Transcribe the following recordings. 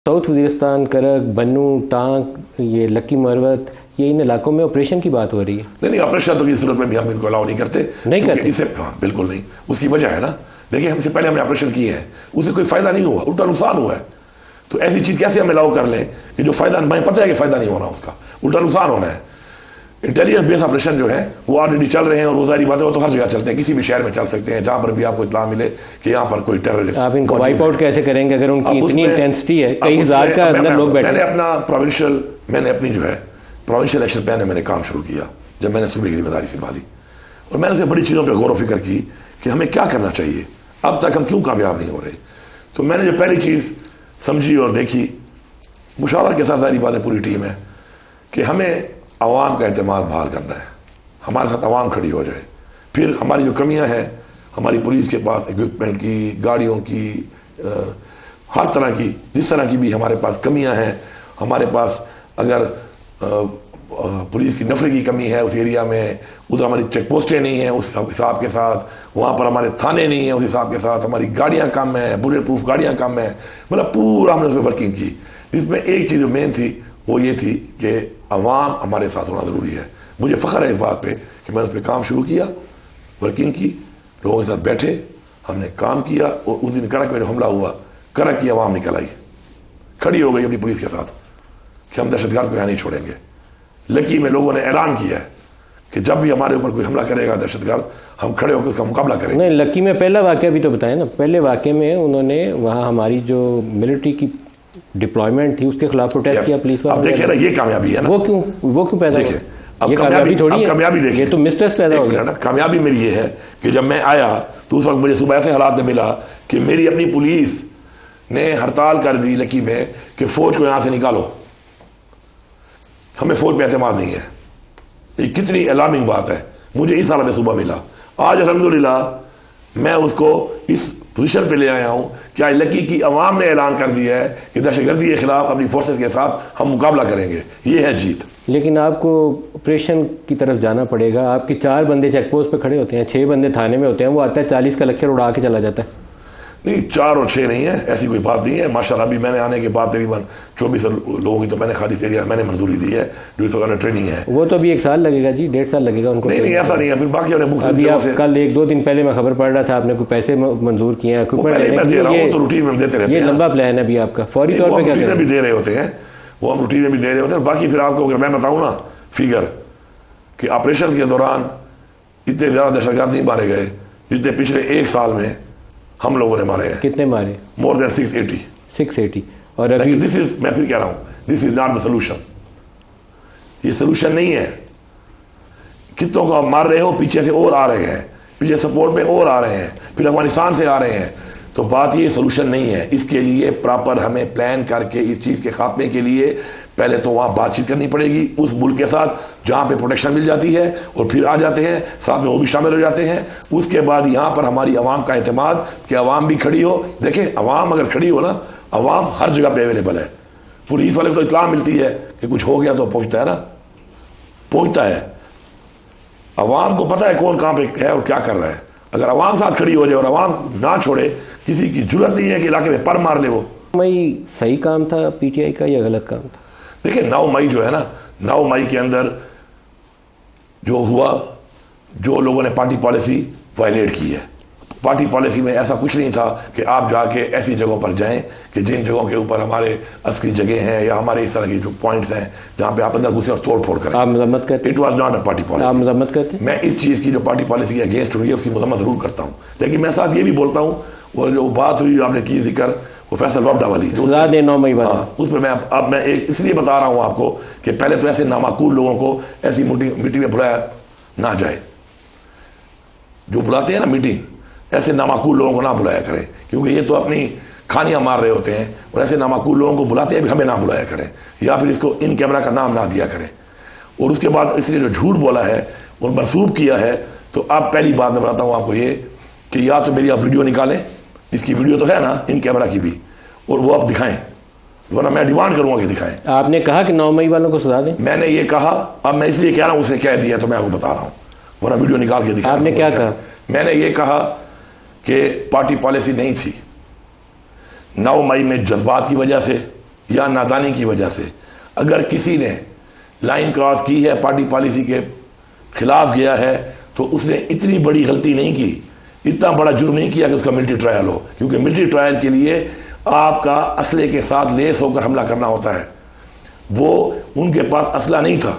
South Waziristan, करक, बन्नू, टांग, ये लक्की मरवत, ये इन इलाकों में ऑपरेशन की बात हो रही है। नहीं, ऑपरेशन तो किसी सूरत में भी हम इनको अलाउ नहीं करते। इससे हाँ बिल्कुल नहीं। उसकी वजह है ना, देखिए हमसे पहले हमने ऑपरेशन किए हैं, उससे कोई फायदा नहीं हुआ, उल्टा नुकसान हुआ है। तो ऐसी चीज कैसे हम अलाउ कर लें कि जो फायदा, हमें पता है कि फायदा नहीं होना, उसका उल्टा नुकसान होना है। इंटेलिजेंस बेस्ड ऑपरेशन जो है वो ऑलरेडी चल रहे हैं, और वो सारी बातें वो तो हर जगह चलते हैं, किसी भी शहर में चल सकते हैं जहां पर भी आपको इत्तला मिले कि यहाँ पर कोई टेररिस्ट। आप इनको वाइप आउट कैसे करेंगे अगर उनकी इतनी इंटेंसिटी है, कई हजार का अंदर लोग बैठे। मैंने अपनी जो है प्रोविंशियल एक्शन प्लान में मैंने काम शुरू किया जब मैंने सूबे की जिम्मेदारी संभाली, और मैंने से बड़ी चीज़ों पर गौर फिक्र की कि हमें क्या करना चाहिए, अब तक हम क्यों कामयाब नहीं हो रहे। तो मैंने जो पहली चीज़ समझी और देखी, मुशावरा के साथ सारी बातें पूरी टीम है, कि हमें आवाम का एतमाद बहाल करना है, हमारे साथ आवाम खड़ी हो जाए। फिर हमारी जो कमियां हैं, हमारी पुलिस के पास इक्विपमेंट की, गाड़ियों की, हर तरह की, जिस तरह की भी हमारे पास कमियां हैं, हमारे पास अगर पुलिस की नफरे की कमी है उस एरिया में, उधर हमारी चेक पोस्टें नहीं हैं उस हिसाब के साथ, वहाँ पर हमारे थाने नहीं हैं उस हिसाब के साथ, हमारी गाड़ियाँ कम हैं, बुलेट प्रूफ गाड़ियाँ कम हैं, मतलब पूरा हमने उस पर वर्किंग की। जिसमें एक चीज़ जो मेन थी वो ये थी कि अवाम हमारे साथ होना ज़रूरी है। मुझे फ़ख्र है इस बात पे कि मैंने उस पर काम शुरू किया, वर्किंग की, लोगों के साथ बैठे, हमने काम किया, और उस दिन करक में जो हमला हुआ, करक की अवाम निकल आई, खड़ी हो गई अपनी पुलिस के साथ कि हम दहशतगर्द को यहाँ नहीं छोड़ेंगे। लकी में लोगों ने ऐलान किया है कि जब भी हमारे ऊपर कोई हमला करेगा दहशतगर्द, हम खड़े होकर उसका मुकाबला करेंगे। नहीं, लकी में पहला वाक़या भी तो बताया ना, पहले वाक़े में उन्होंने वहाँ हमारी जो मिलिट्री की डिप्लॉयमेंट थी उसके खिलाफ प्रोटेस्ट किया पुलिस वालों। अब देखिए ना, ये कामयाबी है ना, वो क्यों पैदा हुआ? अब कामयाबी थोड़ी है, कामयाबी देखिए, ये तो मिसट्रस्ट पैदा हो गया ना। कामयाबी मेरी ये है कि जब मैं आया तो उस वक्त मुझे सुबह ऐसे हालात में मिला कि मेरी अपनी पुलिस ने हड़ताल कर दी लकी में कि फौज को यहां से निकालो, हमें फौज पे एतमाद नहीं है। ये कितनी अलार्मिंग बात है, मुझे इस हालत में सुबह मिला। आज अल्हम्दुलिल्लाह मैं उसको इस पोजीशन पे ले आया हूं कि आज लकी की अवाम ने ऐलान कर दिया है कि दहशतगर्दी के खिलाफ अपनी फोर्सेस के साथ हम मुकाबला करेंगे। ये है जीत। लेकिन आपको ऑपरेशन की तरफ जाना पड़ेगा। आपके 4 बंदे चेक पोस्ट पे खड़े होते हैं, 6 बंदे थाने में होते हैं, वो आता है 40 का लक्ष्य उड़ा के चला जाता है। नहीं, 4 और 6 नहीं है, ऐसी कोई बात नहीं है। माशाल्लाह अभी मैंने आने के बाद तकरीबन 24 लोगों की तो मैंने खाली एरिया मैंने मंजूरी दी है, जो इस वक्त ट्रेनिंग है। वो तो अभी 1 साल लगेगा जी, 1.5 साल लगेगा उनको। नहीं, ऐसा नहीं है। फिर बाकी अभी आप कल 1-2 दिन पहले मैं खबर पढ़ रहा था आपने कोई पैसे मंजूर किए हैं, तो रूटीन में देते रहते हैं। ये लंबा प्लान है अभी आपका, फौरी तौर पर क्या भी दे रहे होते हैं, वो हम रूटीन में भी दे रहे होते हैं। बाकी फिर आपको अगर मैं बताऊँ ना फिगर कि ऑपरेशन के दौरान इतने ज़्यादा दहशतगर्द नहीं मारे गए जितने पिछले 1 साल में हम लोगों ने मारे हैं। कितने मारे? More than 680। और अभी दिस इज, मैं फिर कह रहा हूं, this is not the solution. ये सोल्यूशन नहीं है। कितनों को आप मार रहे हो, पीछे से और आ रहे हैं, पीछे सपोर्ट में और आ रहे हैं, फिर अफगानिस्तान से आ रहे हैं। तो बात ये सोल्यूशन नहीं है। इसके लिए प्रॉपर हमें प्लान करके इस चीज़ के खात्मे के लिए पहले तो वहाँ बातचीत करनी पड़ेगी उस मुल्क के साथ जहाँ पे प्रोटेक्शन मिल जाती है, और फिर आ जाते हैं साथ में वो भी शामिल हो जाते हैं। उसके बाद यहाँ पर हमारी आवाम का एतमाद कि आवाम भी खड़ी हो। देखें, आवाम अगर खड़ी हो ना, आवाम हर जगह पे अवेलेबल है। पुलिस वाले को इत्तला मिलती है कि कुछ हो गया तो पहुँचता है ना, पहुँचता है। आवाम को पता है कौन कहाँ पे है और क्या कर रहा है। अगर आवाम साथ खड़ी हो जाए और आवाम ना छोड़े, किसी की जरूरत नहीं है कि इलाके में पर मार ले। वो मई सही काम था पीटीआई का या गलत काम था? देखिए 9 मई जो है ना, 9 मई के अंदर जो हुआ, जो लोगों ने पार्टी पॉलिसी वायलेट की है। पार्टी पॉलिसी में ऐसा कुछ नहीं था कि आप जाके ऐसी जगहों पर जाएं कि जिन जगहों के ऊपर हमारे अस्करी जगह हैं या हमारे इस तरह की जो पॉइंट्स हैं जहां पे आप अंदर घुसे और तोड़ फोड़ करें। आप मजम्मत करते? It was not a party policy. आप मजम्मत करते? मैं इस चीज़ की जो पार्टी पॉलिसी के अगेंस्ट हुई है उसकी मजम्मत जरूर करता हूँ, लेकिन मैं साथ ये भी बोलता हूँ, वो जो बात हुई आपने की जिक्र, वो फैसल वफदा वाली 9 मई वाला, उस पर मैं इसलिए बता रहा हूँ आपको कि पहले तो ऐसे नामाकूल लोगों को ऐसी मीटिंग में बुलाया ना जाए। जो बुलाते हैं ना मीटिंग, ऐसे नामाकूल लोगों को ना बुलाया करें, क्योंकि ये तो अपनी खानियां मार रहे होते हैं। और ऐसे नामाकूल लोगों को बुलाते हैं भी हमें ना बुलाया करें, या फिर इसको इन कैमरा का नाम ना दिया करें। और उसके बाद इसलिए जो झूठ बोला है और मनसूब किया है, तो अब पहली बात मैं बताता हूँ आपको ये कि या तो मेरी आप वीडियो निकालें, इसकी वीडियो तो है ना इन कैमरा की भी, और वो आप दिखाएं, वरना मैं डिमांड करूंगा कि दिखाएं। आपने कहा कि 9 मई वालों को सजा दें? मैंने ये कहा, अब मैं इसलिए कह रहा हूँ उसने कह दिया तो मैं आपको बता रहा हूँ, वरना वीडियो निकाल के दिखाएं। आपने क्या कहा? मैंने ये कहा कि पार्टी पॉलिसी नहीं थी। 9 मई में जज्बात की वजह से या नादानी की वजह से अगर किसी ने लाइन क्रॉस की है, पार्टी पॉलिसी के खिलाफ गया है, तो उसने इतनी बड़ी गलती नहीं की, इतना बड़ा जुर्म नहीं किया कि उसका मिलिट्री ट्रायल हो, क्योंकि मिलिट्री ट्रायल के लिए आपका असले के साथ लेस होकर हमला करना होता है। वो उनके पास असला नहीं था,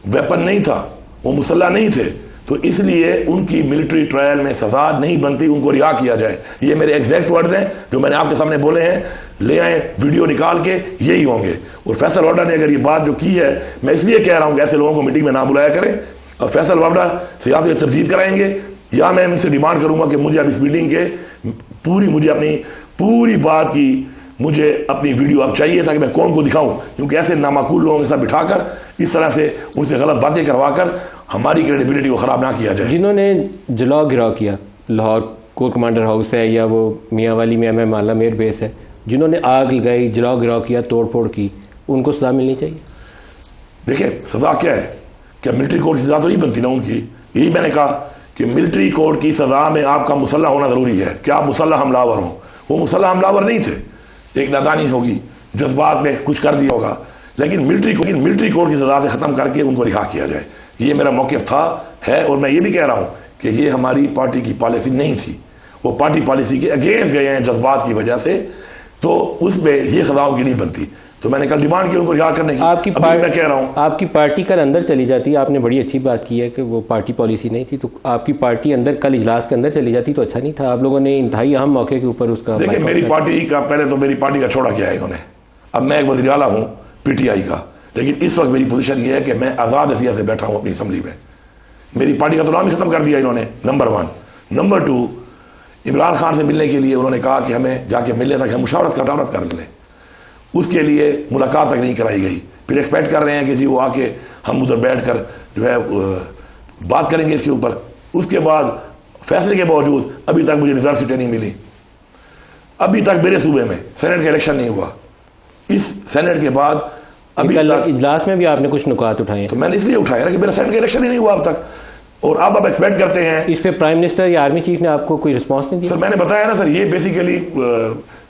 वेपन नहीं था, वो मुसल्ला नहीं थे, तो इसलिए उनकी मिलिट्री ट्रायल में सजा नहीं बनती, उनको रिहा किया जाए। ये मेरे एग्जैक्ट वर्ड्स हैं जो मैंने आपके सामने बोले हैं, ले आए वीडियो निकाल के, यही होंगे। और फैसल वावड़ा ने अगर ये बात जो की है, मैं इसलिए कह रहा हूं कि ऐसे लोगों को मीटिंग में ना बुलाया करें, और फैसल वावड़ा से आप ये तरजीह कराएंगे, या मैं इनसे डिमांड करूंगा कि मुझे अब इस मीटिंग के मुझे अपनी पूरी बात की मुझे अपनी वीडियो अब चाहिए, ताकि मैं कौन को दिखाऊं, क्योंकि ऐसे नामाकूल लोगों के साथ बिठाकर इस तरह से उनसे गलत बातें करवाकर हमारी क्रेडिबिलिटी को खराब ना किया जाए। जिन्होंने जलाओ गिराव किया, लाहौर कोर कमांडर हाउस है या वो मियाँ वाली में MM आलम एयर बेस है, जिन्होंने आग लगाई, जलाओ गिराव किया, तोड़ फोड़ की, उनको सजा मिलनी चाहिए। देखिए सजा क्या है, क्या मिलिट्री कोर्ट की सजा तो नहीं बनती ना उनकी। यही मैंने कहा कि मिलिट्री कोर्ट की सजा में आपका मुसल्ला होना जरूरी है, कि आप मुसल्ला हमलावर हो। वो मुसल्ला हमलावर नहीं थे, एक नादानी होगी, जज्बात में कुछ कर दिया होगा, लेकिन मिलिट्री कोर्ट की सजा से खत्म करके उनको रिहा किया जाए। ये मेरा मौक़िफ़ था, है, और मैं ये भी कह रहा हूं कि ये हमारी पार्टी की पॉलिसी नहीं थी। वो पार्टी पॉलिसी के अगेंस्ट गए हैं जज्बात की वजह से, तो उसमें ये सजाओं की नहीं बनती। तो मैंने कल डिमांड की उनको रिहा करने की। मैं कह रहा हूँ आपकी पार्टी कल अंदर चली जाती, आपने बड़ी अच्छी बात की है कि वो पार्टी पॉलिसी नहीं थी, तो आपकी पार्टी अंदर कल इजलास के अंदर चली जाती तो अच्छा नहीं था। आप लोगों ने इंतहाई अहम मौके के ऊपर उसका, देखिए मेरी पार्टी का, पहले तो मेरी पार्टी का छोड़ा किया है इन्होंने। अब मैं एक वज़ीर आला हूँ PTI का, लेकिन इस वक्त मेरी पोजीशन ये है कि मैं आज़ाद हसीयत से बैठा हूँ अपनी असम्बली में। मेरी पार्टी का तो नाम ही खत्म कर दिया इन्होंने, नंबर 1। नंबर 2, इमरान खान से मिलने के लिए उन्होंने कहा कि हमें जाके मिलने तक हम मुशावरत कर लें, उसके लिए मुलाकात तक नहीं कराई गई। फिर एक्सपेक्ट कर रहे हैं कि जी वो आके हम उधर बैठ कर जो है बात करेंगे इसके ऊपर। उसके बाद फैसले के बावजूद अभी तक मुझे रिजर्व सीटें नहीं मिली। अभी तक मेरे सूबे में सेनेट का इलेक्शन नहीं हुआ। इस सेनेट के बाद अभी तक इजलास में भी आपने कुछ नुकात उठाए, तो मैंने इसलिए उठाया ना कि मेरा सेनेट का इलेक्शन ही नहीं हुआ अब तक, और अब आप एक्सपेक्ट करते हैं। इस पे प्राइम मिनिस्टर या आर्मी चीफ ने आपको कोई रिस्पॉन्स नहीं दिया? सर मैंने बताया ना सर, ये बेसिकली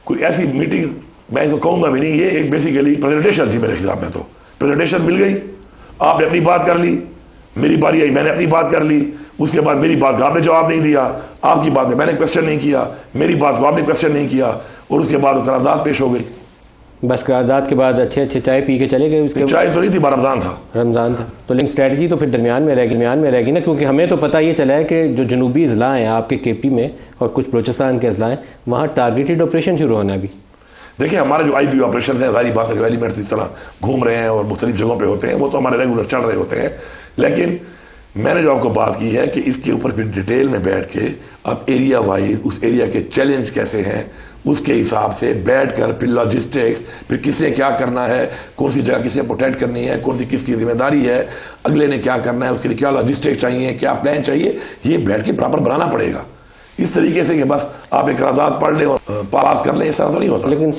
कोई ऐसी मीटिंग मैं इसको कहूंगा भी नहीं, ये एक बेसिकली प्रेजेंटेशन थी मेरे हिसाब में। तो प्रेजेंटेशन मिल गई, आपने अपनी बात कर ली, मेरी बारी आई, मैंने अपनी बात कर ली। उसके बाद मेरी बात को आपने जवाब नहीं दिया, आपकी बात में मैंने क्वेश्चन नहीं किया, मेरी बात को आपने क्वेश्चन नहीं किया, और उसके बाद वो करारदाद पेश हो गई। बस करारदाद के बाद अच्छे चाय पी के चले गए। उसके चाय तो नहीं थी, रमजान था। तो लेकिन स्ट्रेटजी तो फिर दरमियान में रहेगी ना, क्योंकि हमें तो पता ये चला है कि जो जनूबी अजला हैं आपके KP में और कुछ बलूचिस्तान के अजला हैं, वहाँ टारगेटेड ऑपरेशन शुरू होना भी। देखिए हमारे जो IB ऑपरेशन है, सारी बात है, जो एलिमेंट्स इस तरह घूम रहे हैं और मुख्तलिफ जगहों पे होते हैं, वो तो हमारे रेगुलर चल रहे होते हैं। लेकिन मैंने जो आपको बात की है कि इसके ऊपर फिर डिटेल में बैठ के अब एरिया वाइज उस एरिया के चैलेंज कैसे हैं, उसके हिसाब से बैठ कर फिर लॉजिस्टिक्स, फिर किसने क्या करना है, कौन सी जगह किसने प्रोटेक्ट करनी है, कौन सी किसकी जिम्मेदारी है, अगले ने क्या करना है, उसके लिए क्या लॉजिस्टिक्स चाहिए, क्या प्लान चाहिए, ये बैठ के प्रॉपर बनाना पड़ेगा। इस तरीके से कि बस आप एक करारदाद पढ़ लें और पास कर लें, इस तरह तो नहीं होता। लेकिन